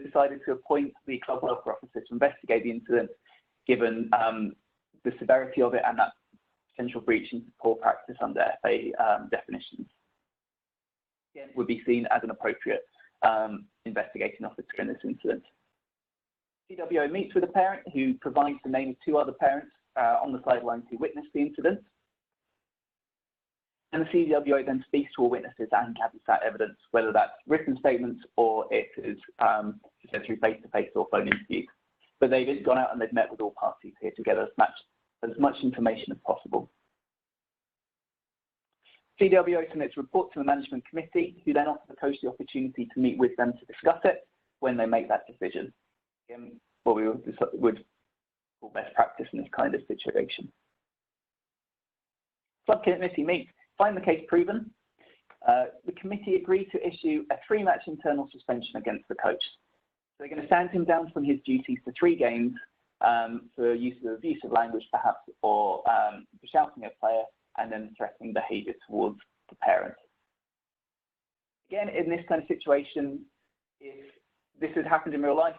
decided to appoint the club welfare officer to investigate the incident, given the severity of it and that potential breach into poor practice under FA definitions. Again, would be seen as an appropriate investigating officer in this incident. CWO meets with a parent who provides the name of 2 other parents on the sidelines who witnessed the incident. And the CWO then speaks to all witnesses and gathers that evidence, whether that's written statements or it is through face-to-face or phone interviews. But they've gone out and they've met with all parties here to gather as much information as possible. CWO submits a report to the management committee, who then offer the coach the opportunity to meet with them to discuss it when they make that decision. Again, what we would call best practice in this kind of situation. Club committee meets, find the case proven. The committee agreed to issue a 3-match internal suspension against the coach. So they're going to stand him down from his duties for 3 games for use of abusive language perhaps, or for shouting at a player, and then threatening behaviour towards the parent. Again, in this kind of situation, if this had happened in real life,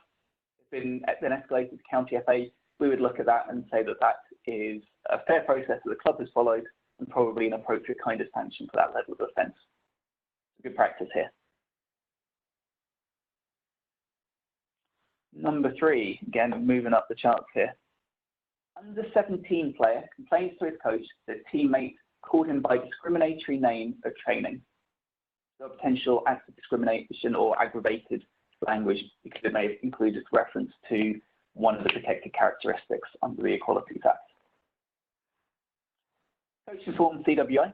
been escalated to county FA, we would look at that and say that that is a fair process that the club has followed and probably an appropriate kind of sanction for that level of offence. Good practice here. Number 3, again, moving up the charts here. Under 17 player complains to his coach that teammate called him by discriminatory name at training. So a potential act of discrimination or aggravated language, because it may have included reference to one of the protected characteristics under the Equalities Act. Coach informed CWI.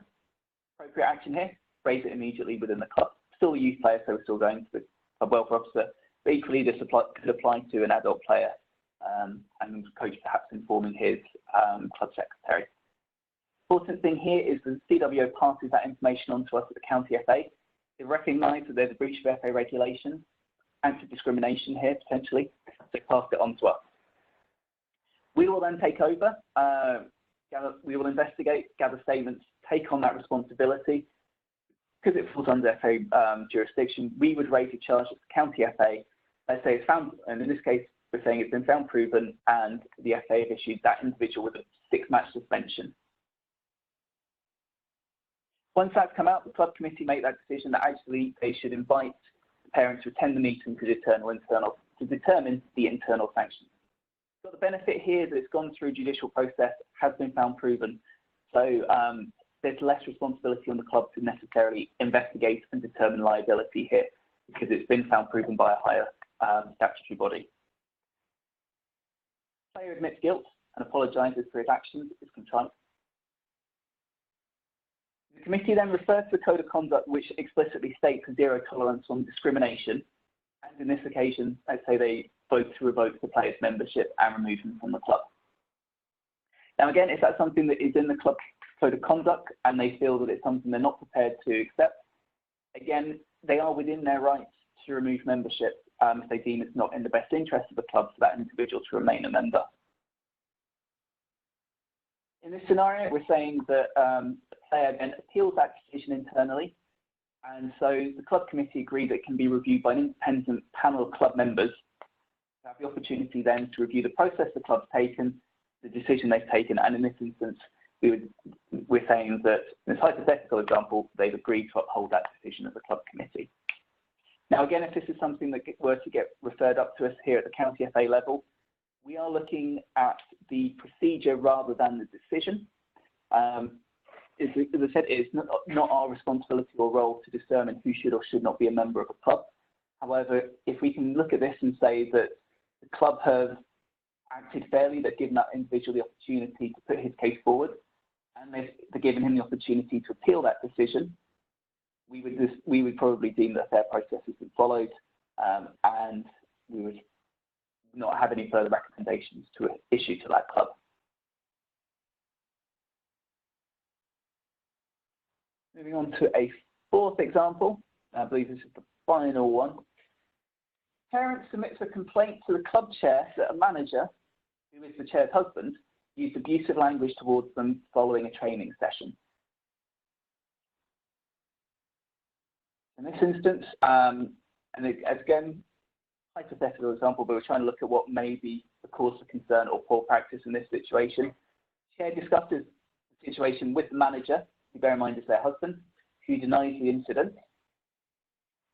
Appropriate action here, raise it immediately within the club. Still a youth player, so we're still going to the club welfare officer. But equally, this could apply to an adult player, and coach perhaps informing his club secretary. Important thing here is that the CWO passes that information on to us at the county FA. They recognise that there's a breach of FA regulations, anti-discrimination here potentially, so they passed it on to us. We will then take over, we will investigate, gather statements, take on that responsibility. Because it falls under FA jurisdiction, we would raise a charge at the county FA. Let's say it's found, and in this case, we're saying it's been found proven, and the FA have issued that individual with a 6-match suspension. Once that's come out, the club committee make that decision that actually they should invite the parents to attend the meeting to determine the internal sanctions. Got the benefit here that it's gone through judicial process, has been found proven, so there's less responsibility on the club to necessarily investigate and determine liability here, because it's been found proven by a higher statutory body. Player admits guilt and apologises for his actions, is contrite. The committee then refers to the code of conduct, which explicitly states a zero tolerance on discrimination, and in this occasion, let's say they vote to revoke the player's membership and remove him from the club. Now again, if that's something that is in the club code of conduct and they feel that it's something they're not prepared to accept, again, they are within their rights to remove membership if they deem it's not in the best interest of the club for that individual to remain a member. In this scenario, we're saying that the player then appeals that decision internally, and so the club committee agreed that it can be reviewed by an independent panel of club members to have the opportunity then to review the process the club's taken, the decision they've taken, and in this instance, we're saying that in this hypothetical example, they've agreed to uphold that decision as a club committee. Now again, if this is something that were to get referred up to us here at the county FA level, we are looking at the procedure rather than the decision. As I said, it is not our responsibility or role to determine who should or should not be a member of a club. However, if we can look at this and say that the club has acted fairly, they've given that individual the opportunity to put his case forward, and they're giving him the opportunity to appeal that decision, we would probably deem that their process has been followed, and we would not have any further recommendations to issue to that club. Moving on to a fourth example, I believe this is the final one. Parent submits a complaint to the club chair that a manager, who is the chair's husband, used abusive language towards them following a training session. In this instance, and again, hypothetical example, but we're trying to look at what may be the cause for concern or poor practice in this situation. The chair discusses the situation with the manager, who bear in mind is their husband, who denies the incident.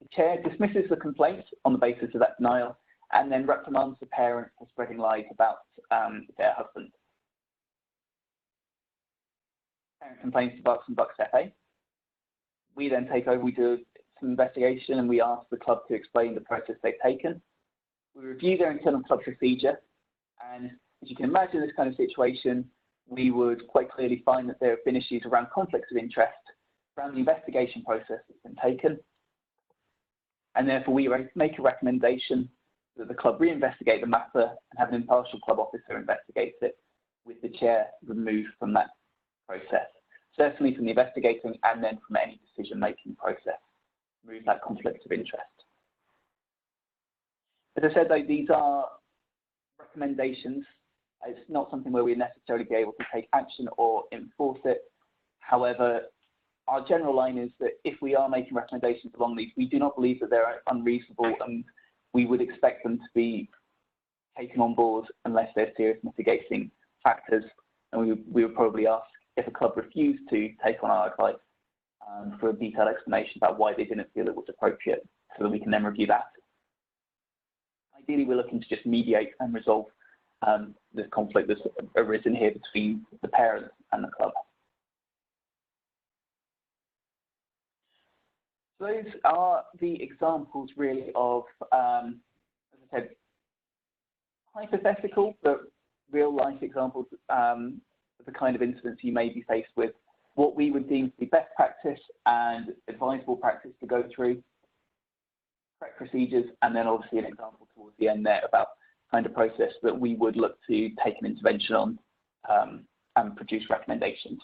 The chair dismisses the complaint on the basis of that denial and then reprimands the parent for spreading lies about their husband. The parent complains to Berks and Bucks FA. We then take over, we do some investigation, and we ask the club to explain the process they've taken. We review their internal club procedure, and as you can imagine, this kind of situation, we would quite clearly find that there have been issues around conflicts of interest around the investigation process that's been taken, and therefore we make a recommendation that the club reinvestigate the matter and have an impartial club officer investigate it, with the chair removed from that process, certainly from the investigating and then from any decision-making process. Remove that conflict of interest. As I said, though, these are recommendations. It's not something where we necessarily be able to take action or enforce it. However, our general line is that if we are making recommendations along these, we do not believe that they're unreasonable, and we would expect them to be taken on board unless they're serious mitigating factors. And we would probably ask if a club refused to take on our advice for a detailed explanation about why they didn't feel it was appropriate, so that we can then review that. Ideally, we're looking to just mediate and resolve the conflict that's arisen here between the parents and the club. So those are the examples really of, as I said, hypothetical but real life examples of the kind of incidents you may be faced with, what we would deem to be best practice and advisable practice to go through, correct procedures, and then obviously an example towards the end there about the kind of process that we would look to take an intervention on and produce recommendations.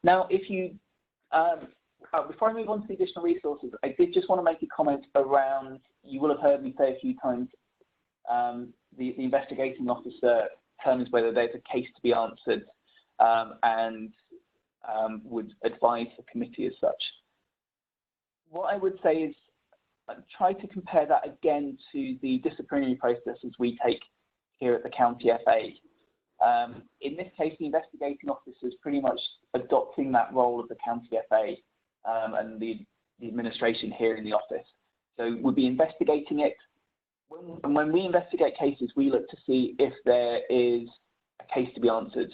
Now, if you, before I move on to the additional resources, I did just want to make a comment around, you will have heard me say a few times, the investigating officer determines whether there's a case to be answered and would advise the committee as such. What I would say is try to compare that again to the disciplinary processes we take here at the County FA. In this case, the investigating officer is pretty much adopting that role of the County FA and the administration here in the office. So we'll be investigating it. When we investigate cases, we look to see if there is a case to be answered.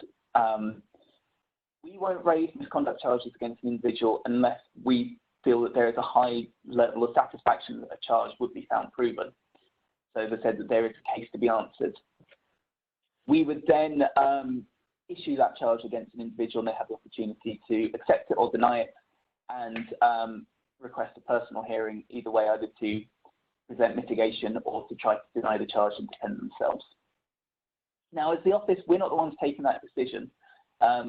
We won't raise misconduct charges against an individual unless we feel that there is a high level of satisfaction that a charge would be found proven. So as I said, that there is a case to be answered. We would then issue that charge against an individual, and they have the opportunity to accept it or deny it, and request a personal hearing, either way, either to present mitigation or to try to deny the charge and defend themselves. Now, as the office, we're not the ones taking that decision.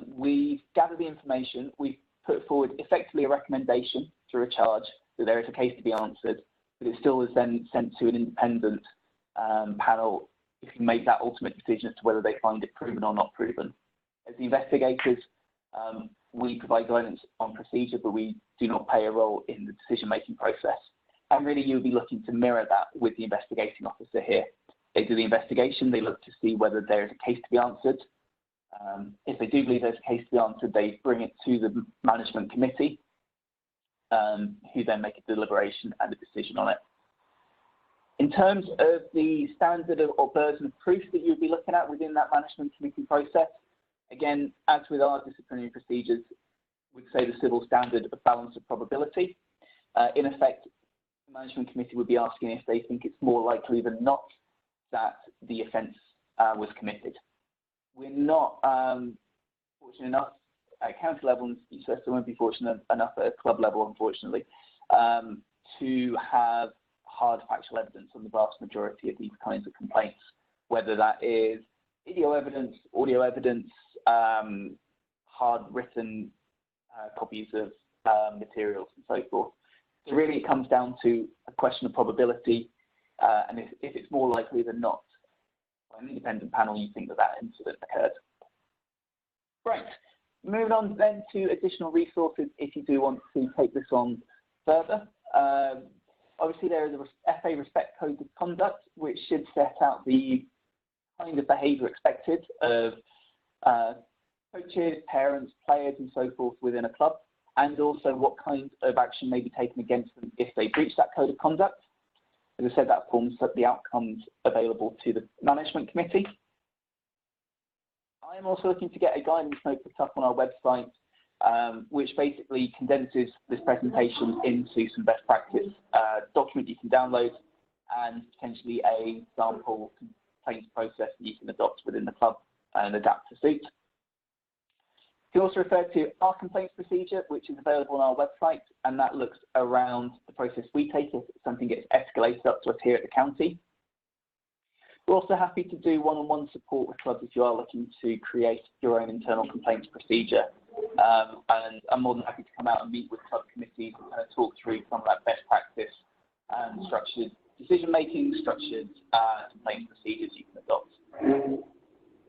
We gather the information, we put forward effectively a recommendation through a charge that there is a case to be answered, but it still is then sent to an independent panel who can make that ultimate decision as to whether they find it proven or not proven. As the investigators, we provide guidance on procedure, but we do not play a role in the decision-making process. And really, you'll be looking to mirror that with the investigating officer here. They do the investigation, they look to see whether there is a case to be answered. If they do believe there's a case to be answered, they bring it to the management committee, who then make a deliberation and a decision on it. In terms of the standard or burden of proof that you'll be looking at within that management committee process, again, as with our disciplinary procedures, we'd say the civil standard of balance of probability. In effect, the management committee would be asking if they think it's more likely than not that the offence was committed. We're not fortunate enough at county level, and you still won't be fortunate enough at club level, unfortunately, to have hard factual evidence on the vast majority of these kinds of complaints, whether that is video evidence, audio evidence, hard written copies of materials and so forth. So really it comes down to a question of probability, and if it's more likely than not, by an independent panel, you think that that incident occurred. Right, moving on then to additional resources if you do want to take this on further. Obviously there is a FA Respect Code of Conduct, which should set out the kind of behaviour expected of coaches, parents, players and so forth within a club, and also what kind of action may be taken against them if they breach that code of conduct. As I said, that forms the outcomes available to the management committee. I am also looking to get a guidance note put up on our website, which basically condenses this presentation into some best practice document you can download and potentially a sample complaints process that you can adopt within the club and adapt to suit. You can also refer to our complaints procedure, which is available on our website, and that looks around the process we take if something gets escalated up to us here at the county. We're also happy to do one-on-one support with clubs if you are looking to create your own internal complaints procedure. And I'm more than happy to come out and meet with club committees and kind of talk through some of that best practice and structured decision-making, structured complaints procedures you can adopt.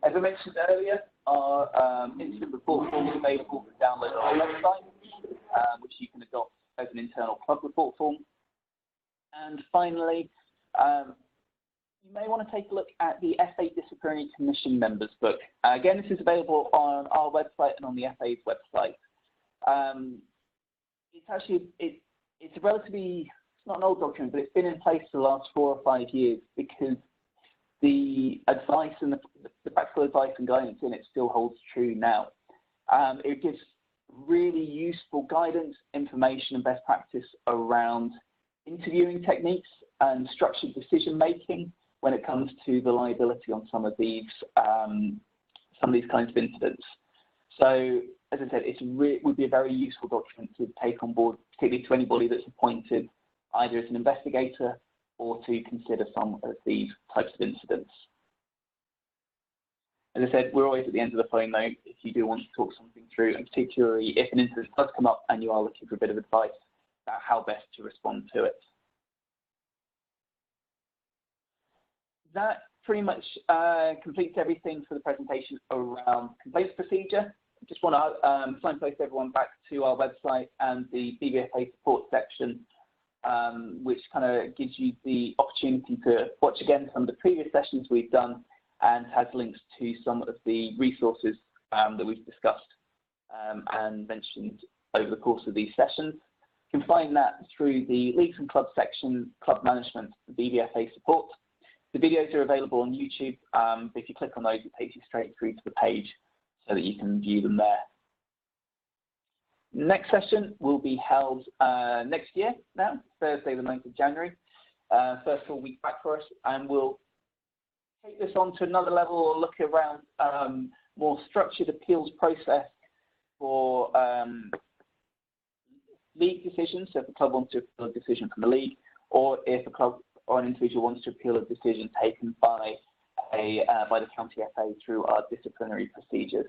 As I mentioned earlier, our incident report form is available for download on our website, which you can adopt as an internal club report form. And finally, you may want to take a look at the FA Disciplinary Commission Members Book. Again, this is available on our website and on the FA's website. It's a relatively, it's not an old document, but it's been in place for the last 4 or 5 years because the advice and the practical advice and guidance in it still holds true now. It gives really useful guidance, information and best practice around interviewing techniques and structured decision making when it comes to the liability on some of these kinds of incidents. So, as I said, it would be a very useful document to take on board, particularly to anybody that's appointed either as an investigator or to consider some of these types of incidents. As I said, we're always at the end of the phone though if you do want to talk something through, and particularly if an incident does come up and you are looking for a bit of advice about how best to respond to it. That pretty much completes everything for the presentation around complaints procedure. I just want to signpost everyone back to our website and the BBFA support section, which kind of gives you the opportunity to watch again some of the previous sessions we've done and has links to some of the resources that we've discussed and mentioned over the course of these sessions. You can find that through the Leagues and Clubs section, Club Management, BBFA support. The videos are available on YouTube. If you click on those, it takes you straight through to the page so that you can view them there. Next session will be held next year now, Thursday the 9th of January. First full week back for us, and we'll take this on to another level or look around more structured appeals process for league decisions. So if a club wants to appeal a decision from the league, or if a club or an individual wants to appeal a decision taken by the county FA through our disciplinary procedures.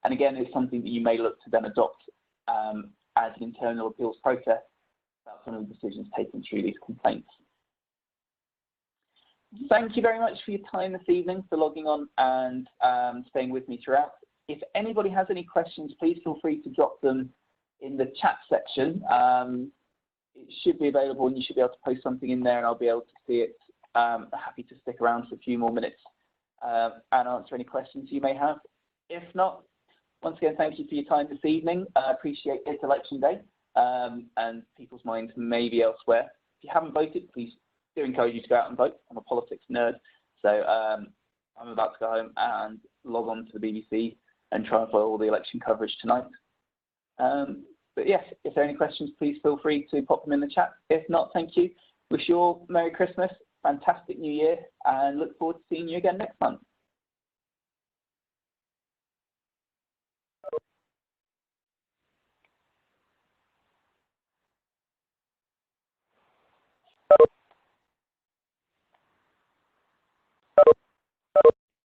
And again, it's something that you may look to then adopt as an internal appeals process about some of the decisions taken through these complaints. Thank you very much for your time this evening, for logging on and staying with me throughout. If anybody has any questions, please feel free to drop them in the chat section. It should be available and you should be able to post something in there and I'll be able to see it. Happy to stick around for a few more minutes and answer any questions you may have. If not, once again, thank you for your time this evening. I appreciate it's election day and people's minds may be elsewhere. If you haven't voted, please do encourage you to go out and vote. I'm a politics nerd, so I'm about to go home and log on to the BBC and try and follow all the election coverage tonight. But yes, if there are any questions, please feel free to pop them in the chat. If not, thank you. Wish you all Merry Christmas, fantastic New Year, and look forward to seeing you again next month. you.